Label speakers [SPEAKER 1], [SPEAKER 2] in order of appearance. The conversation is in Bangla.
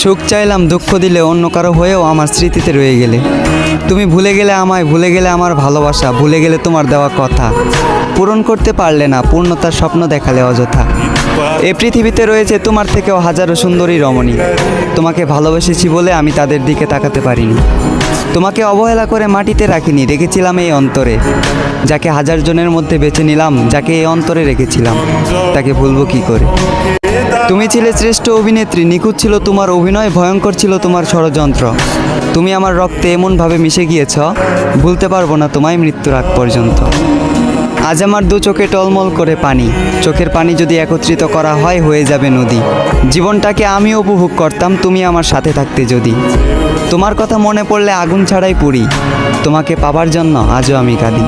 [SPEAKER 1] সুখ চাইলাম, দুঃখ দিলে, অন্য কারো হয়েও আমার স্মৃতিতে রয়ে গেলে। তুমি ভুলে গেলে আমায়, ভুলে গেলে আমার ভালোবাসা, ভুলে গেলে তোমার দেওয়া কথা। পূরণ করতে পারলে না, পূর্ণতার স্বপ্ন দেখালে অযথা। এ পৃথিবীতে রয়েছে তোমার থেকেও হাজারো সুন্দরী রমণী। তোমাকে ভালোবেসেছি বলে আমি তাদের দিকে তাকাতে পারিনি। তোমাকে অবহেলা করে মাটিতে রাখিনি, রেখেছিলাম এই অন্তরে। যাকে হাজার জনের মধ্যে বেছে নিলাম, যাকে এই অন্তরে রেখেছিলাম, তাকে ভুলবো কি করে? তুমি ছিলে শ্রেষ্ঠ অভিনেত্রী, নিখুঁত ছিল তোমার অভিনয়, ভয়ঙ্কর ছিল তোমার ষড়যন্ত্র। তুমি আমার রক্তে এমনভাবে মিশে গিয়েছ, ভুলতে পারবো না তোমায় মৃত্যুর আগ পর্যন্ত। আজ আমার দু চোখে টলমল করে পানি, চোখের পানি যদি একত্রিত করা হয় হয়ে যাবে নদী। জীবনটাকে আমি উপভোগ করতাম তুমি আমার সাথে থাকতে যদি। তোমার কথা মনে পড়লে আগুন ছাড়াই পুড়ি, তোমাকে পাবার জন্য আজও আমি কাঁদি।